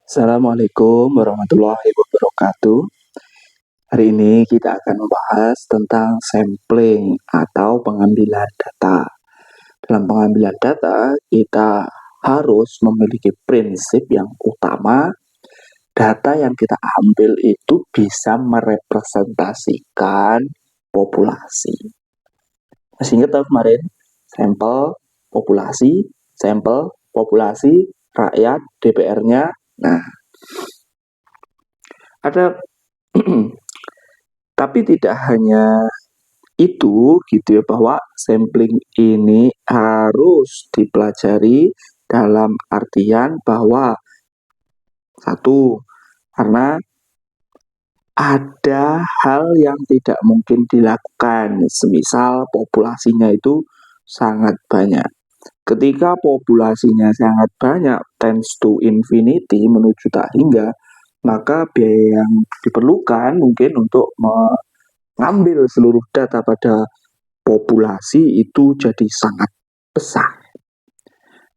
Assalamualaikum warahmatullahi wabarakatuh. Hari ini kita akan membahas tentang sampling atau pengambilan data. Dalam pengambilan data, kita harus memiliki prinsip yang utama. Data yang kita ambil itu bisa merepresentasikan populasi. Masih ingat tahu kemarin? Sampel, populasi, rakyat, DPR-nya. Nah, ada tapi tidak hanya itu gitu ya, bahwa sampling ini harus dipelajari dalam artian bahwa satu, karena ada hal yang tidak mungkin dilakukan, semisal populasinya itu sangat banyak. Ketika populasinya sangat banyak, tends to infinity, menuju tak hingga, maka biaya yang diperlukan mungkin untuk mengambil seluruh data pada populasi itu jadi sangat besar.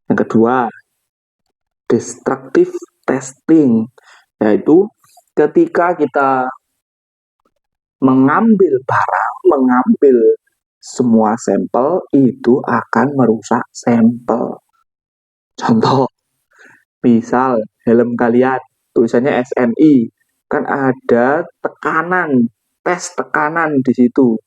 Yang kedua, destructive testing, yaitu ketika kita mengambil semua sampel, itu akan merusak sampel. Contoh, misal helm kalian tulisannya SNI, kan ada tekanan, tes tekanan di situ.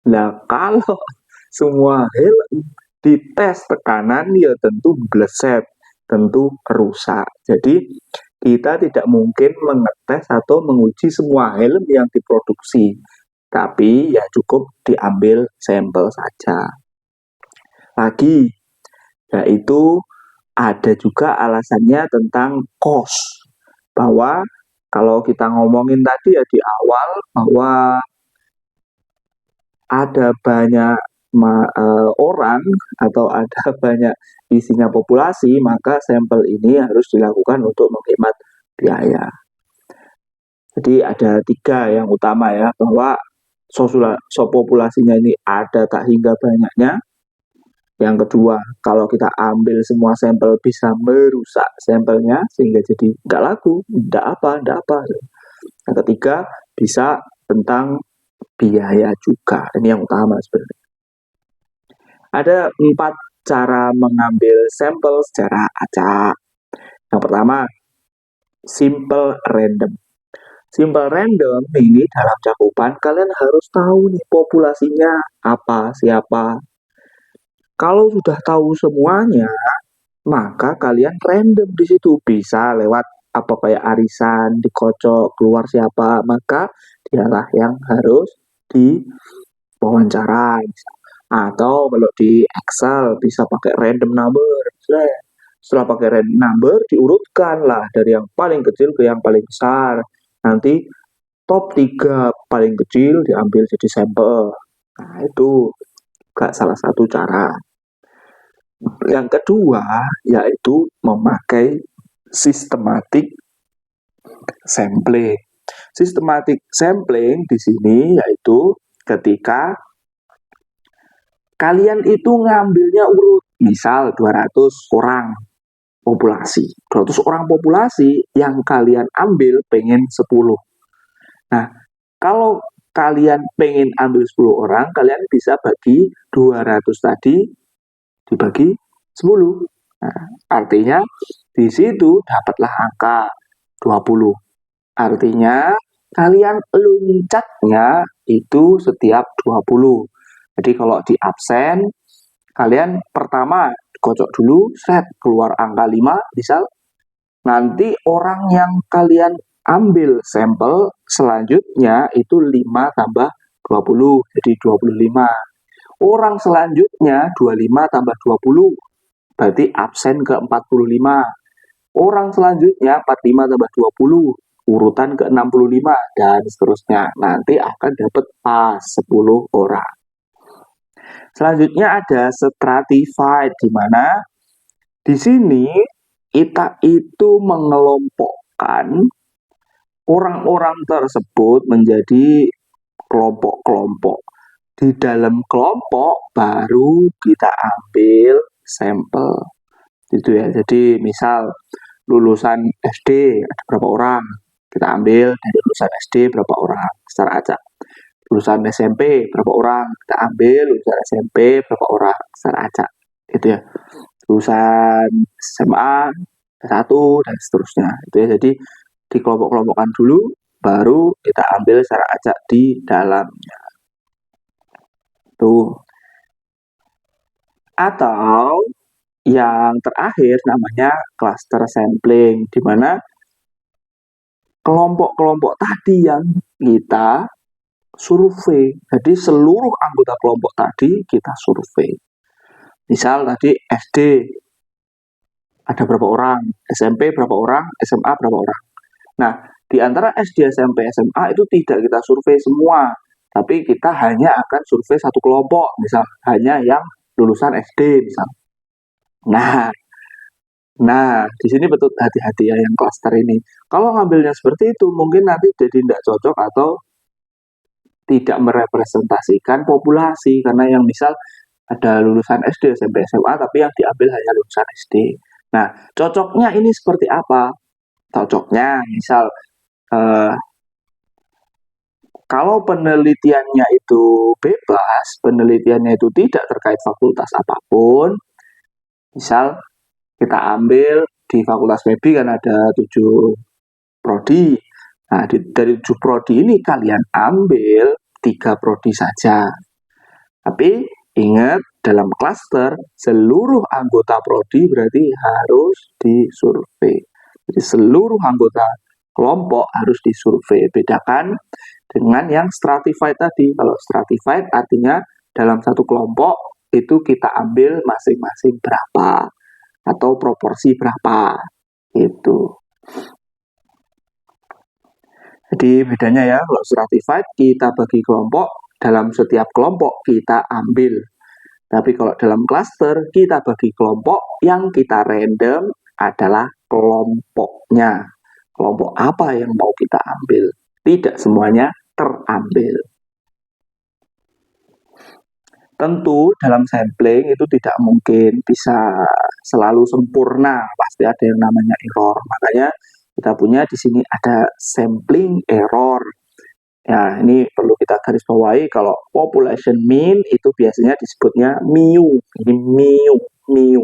Nah, kalau semua helm dites tekanan, ya tentu bleset, tentu rusak. Jadi kita tidak mungkin mengetes atau menguji semua helm yang diproduksi, tapi ya cukup diambil sampel saja. Lagi, yaitu ada juga alasannya tentang cost, bahwa kalau kita ngomongin tadi ya di awal, bahwa ada banyak orang atau ada banyak isinya populasi, maka sampel ini harus dilakukan untuk menghemat biaya. Jadi ada 3 yang utama ya, bahwa populasinya ini ada tak hingga banyaknya. Yang kedua, kalau kita ambil semua sampel bisa merusak sampelnya sehingga jadi nggak laku, nggak apa. Yang ketiga, bisa tentang biaya juga. Ini yang utama sebenarnya. Ada 4 cara mengambil sampel secara acak. Yang pertama, simple random. Simple random ini dalam cakupan kalian harus tahu nih populasinya apa, siapa. Kalau sudah tahu semuanya, maka kalian random di situ, bisa lewat apa kayak arisan, dikocok, keluar siapa, maka dialah yang harus diwawancara. Atau kalau di Excel bisa pakai random number. Setelah pakai random number, diurutkan lah dari yang paling kecil ke yang paling besar. Nanti top 3 paling kecil diambil jadi sampel. Nah, itu gak salah satu cara. Yang kedua, yaitu memakai systematic sampling. Systematic sampling di sini yaitu ketika kalian itu ngambilnya urut, misal 200 orang populasi. 200 orang populasi yang kalian ambil pengen 10. Nah, kalau kalian pengen ambil 10 orang, kalian bisa bagi 200 tadi dibagi 10. Nah, artinya di situ dapatlah angka 20. Artinya kalian loncatnya itu setiap 20. Jadi kalau di absen, kalian pertama kocok dulu, set keluar angka 5 misal. Nanti orang yang kalian ambil sampel selanjutnya itu 5 tambah 20, jadi 25. Orang selanjutnya 25 tambah 20, berarti absen ke 45. Orang selanjutnya 45 tambah 20, urutan ke 65, dan seterusnya. Nanti akan dapat pas 10 orang. Selanjutnya ada stratified, di mana di sini kita itu mengelompokkan orang-orang tersebut menjadi kelompok-kelompok. Di dalam kelompok baru kita ambil sampel. Gitu ya. Jadi misal lulusan SD ada berapa orang, kita ambil dari lulusan SD berapa orang secara acak. Lulusan SMP berapa orang, kita ambil lulusan SMP berapa orang secara acak, gitu ya. Lulusan SMA satu dan seterusnya, itu ya. Jadi dikelompok-kelompokkan dulu, baru kita ambil secara acak di dalamnya. Tuh. Atau yang terakhir namanya cluster sampling, di mana kelompok-kelompok tadi yang kita survei. Jadi seluruh anggota kelompok tadi kita survei. Misal tadi SD ada berapa orang, SMP berapa orang, SMA berapa orang. Nah, di antara SD, SMP, SMA itu tidak kita survei semua, tapi kita hanya akan survei satu kelompok, misal hanya yang lulusan SD, misal. Nah, di sini betul hati-hati ya yang klaster ini. Kalau ngambilnya seperti itu, mungkin nanti jadi tidak cocok atau tidak merepresentasikan populasi, karena yang misal ada lulusan SD, SMP, SMA, tapi yang diambil hanya lulusan SD. Nah, cocoknya ini seperti apa? Cocoknya, misal kalau penelitiannya itu bebas, penelitiannya itu tidak terkait fakultas apapun, misal kita ambil di Fakultas Mebi kan ada 7 prodi. Nah, dari 7 prodi ini kalian ambil 3 prodi saja. Tapi ingat, dalam klaster seluruh anggota prodi berarti harus disurvei. Jadi seluruh anggota kelompok harus disurvei. Bedakan dengan yang stratified tadi. Kalau stratified artinya dalam satu kelompok itu kita ambil masing-masing berapa atau proporsi berapa itu. Jadi bedanya ya, kalau stratified kita bagi kelompok, dalam setiap kelompok kita ambil. Tapi kalau dalam cluster kita bagi kelompok, yang kita random adalah kelompoknya. Kelompok apa yang mau kita ambil? Tidak semuanya terambil. Tentu dalam sampling itu tidak mungkin bisa selalu sempurna, pasti ada yang namanya error. Makanya kita punya di sini ada sampling error. Ya, ini perlu kita garis bawahi, kalau population mean itu biasanya disebutnya mu. Ini mu.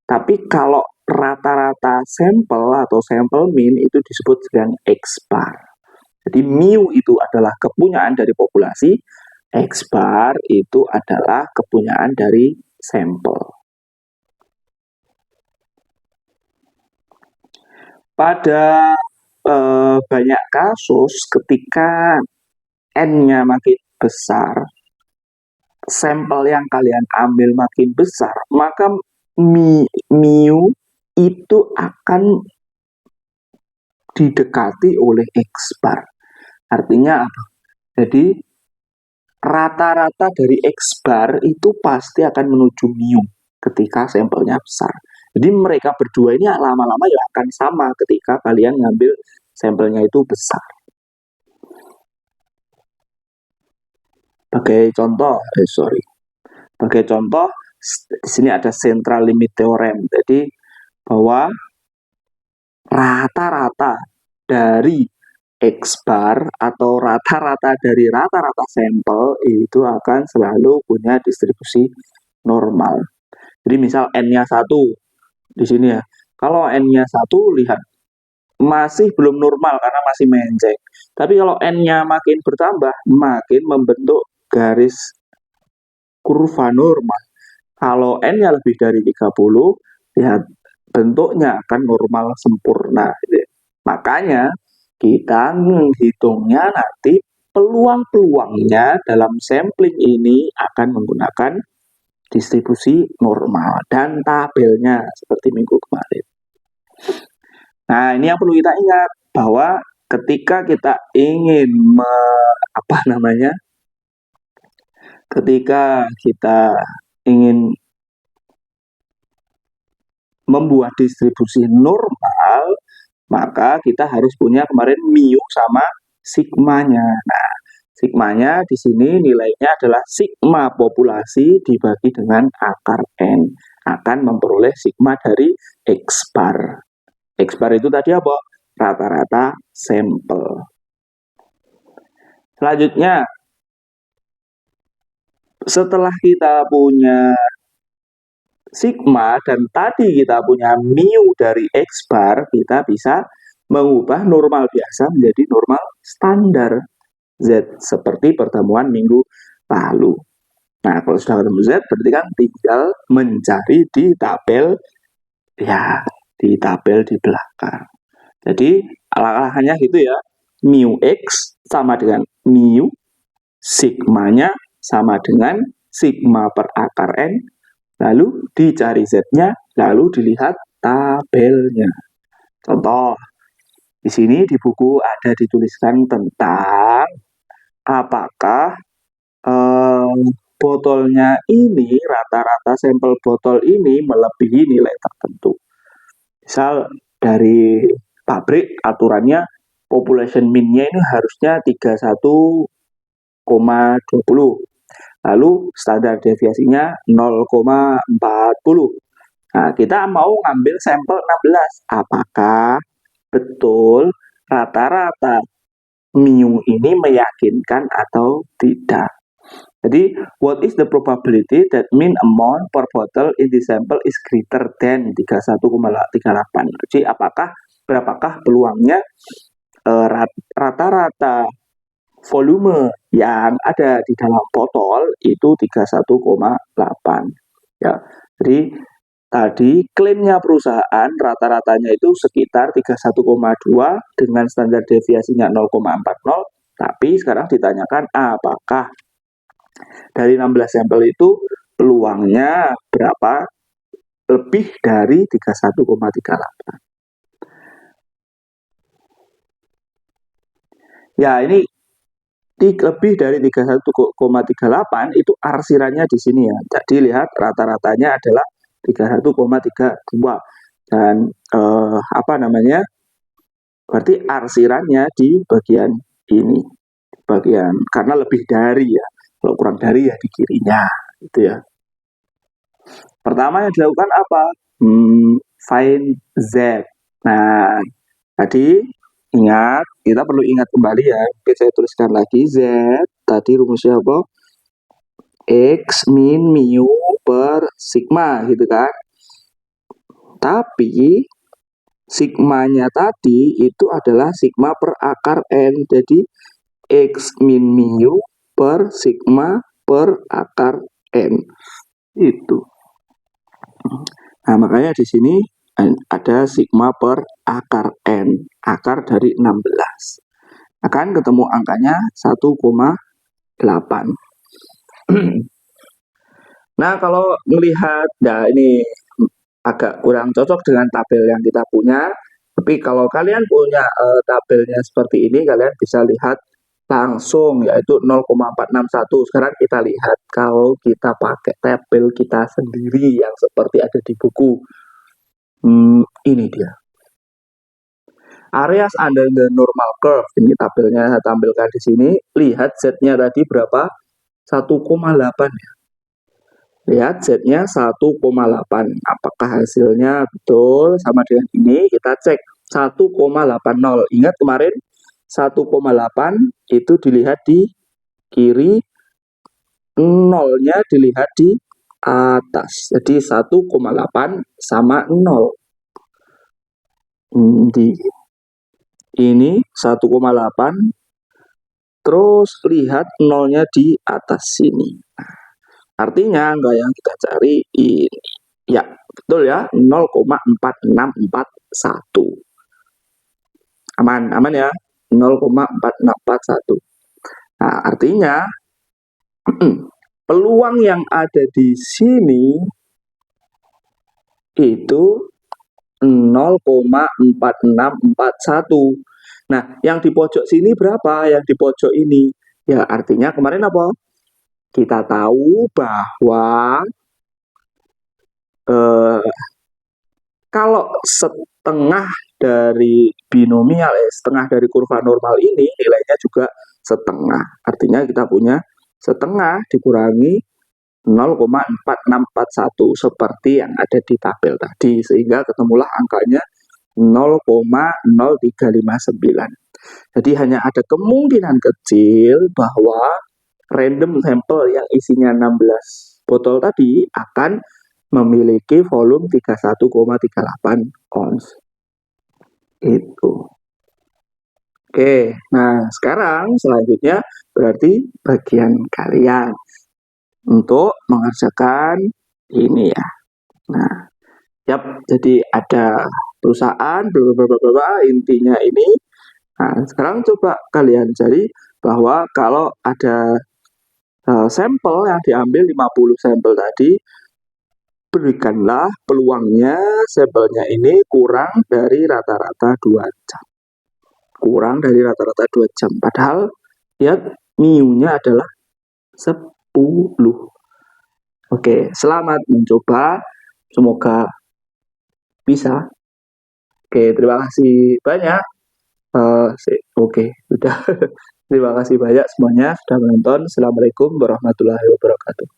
Tapi kalau rata-rata sampel atau sampel mean itu disebut dengan X bar. Jadi mu itu adalah kepunyaan dari populasi, X bar itu adalah kepunyaan dari sampel. Pada banyak kasus ketika N-nya makin besar, sampel yang kalian ambil makin besar, maka mu itu akan didekati oleh X bar. Artinya apa? Jadi rata-rata dari X bar itu pasti akan menuju mu ketika sampelnya besar. Jadi mereka berdua ini lama-lama ya akan sama ketika kalian ngambil sampelnya itu besar. Sebagai contoh, di sini ada central limit theorem. Jadi bahwa rata-rata dari X bar atau rata-rata dari rata-rata sampel itu akan selalu punya distribusi normal. Jadi misal N-nya 1 di sini ya. Kalau N-nya 1 lihat masih belum normal karena masih menceng. Tapi kalau N-nya makin bertambah, makin membentuk garis kurva normal. Kalau N-nya lebih dari 30, lihat bentuknya akan normal sempurna. Makanya kita menghitungnya nanti peluang-peluangnya dalam sampling ini akan menggunakan distribusi normal dan tabelnya seperti minggu kemarin. Nah, ini yang perlu kita ingat, bahwa ketika kita ingin ketika kita ingin membuat distribusi normal, maka kita harus punya kemarin mu sama sigmanya. Nah, sigmanya di sini nilainya adalah sigma populasi dibagi dengan akar N. Akan memperoleh sigma dari X bar. X bar itu tadi apa? Rata-rata sampel. Selanjutnya, setelah kita punya sigma dan tadi kita punya mu dari X bar, kita bisa mengubah normal biasa menjadi normal standar Z seperti pertemuan minggu lalu. Nah, kalau sudah ketemu Z, berarti kan tinggal mencari di tabel, ya, di tabel di belakang. Jadi, alangkahnya gitu ya, mu X sama dengan mu, sigmanya sama dengan sigma per akar N, lalu dicari Z-nya, lalu dilihat tabelnya. Contoh, di sini di buku ada dituliskan tentang apakah botolnya ini, rata-rata sampel botol ini melebihi nilai tertentu. Misal dari pabrik aturannya population mean-nya ini harusnya 31,20. Lalu standar deviasinya 0,40. Nah, kita mau ngambil sampel 16. Apakah betul rata-rata mu ini meyakinkan atau tidak? Jadi, what is the probability that mean amount per bottle in the sample is greater than 31,38? Jadi, berapakah peluangnya rata-rata volume yang ada di dalam botol itu 31,8. Ya. Jadi, tadi klaimnya perusahaan rata-ratanya itu sekitar 31,2 dengan standar deviasinya 0,40, tapi sekarang ditanyakan apakah dari 16 sampel itu peluangnya berapa lebih dari 31,38. Ya, ini lebih dari 31,38 itu arsirannya di sini ya. Jadi lihat rata-ratanya adalah 31,32 dan berarti arsirannya di bagian ini, karena lebih dari ya. Kalau kurang dari ya di kirinya, gitu ya. Pertama yang dilakukan apa? Find Z. Nah, tadi ingat, kita perlu ingat kembali ya. Oke, saya tuliskan lagi Z. Tadi rumusnya apa? X min mu per sigma, gitu kan. Tapi sigmanya tadi itu adalah sigma per akar N. Jadi X min mu per sigma per akar N. Itu. Nah, makanya di sini ada sigma per akar N. Akar dari 16. Akan ketemu angkanya 1,8. Nah, kalau melihat, nah ini agak kurang cocok dengan tabel yang kita punya. Tapi kalau kalian punya tabelnya seperti ini, kalian bisa lihat langsung, yaitu 0,461. Sekarang kita lihat kalau kita pakai tabel kita sendiri yang seperti ada di buku. Ini dia. Areas under the normal curve. Ini tabelnya saya tampilkan di sini. Lihat Z-nya tadi berapa? 1,8 ya. Lihat Z-nya 1,8. Apakah hasilnya betul sama dengan ini? Kita cek 1,80. Ingat kemarin 1,8 itu dilihat di kiri, nolnya dilihat di atas. Jadi 1,8 sama 0. Ini 1,8. Terus lihat nolnya di atas sini. Artinya angka yang kita cari ini. Ya, betul ya, 0,4641. Aman ya, 0,4641. Nah, artinya peluang yang ada di sini itu 0,4641. Nah, yang di pojok sini berapa? Yang di pojok ini. Ya, artinya kemarin apa? Kita tahu bahwa kalau setengah dari binomial, setengah dari kurva normal ini nilainya juga setengah. Artinya kita punya setengah dikurangi 0,4641 seperti yang ada di tabel tadi, sehingga ketemulah angkanya 0,0359. Jadi hanya ada kemungkinan kecil bahwa random sampel yang isinya 16 botol tadi akan memiliki volume 31,38 ons. Itu. Oke, nah sekarang selanjutnya berarti bagian kalian untuk mengerjakan ini ya. Nah, jadi ada perusahaan, intinya ini. Nah, sekarang coba kalian cari bahwa kalau ada sampel yang diambil 50 sampel tadi, berikanlah peluangnya sampelnya ini kurang dari rata-rata 2 jam. Kurang dari rata-rata 2 jam. Padahal lihat mu-nya adalah 10. Oke, selamat mencoba. Semoga bisa. Oke, terima kasih banyak. Oke, udah. Terima kasih banyak semuanya sudah menonton. Assalamualaikum warahmatullahi wabarakatuh.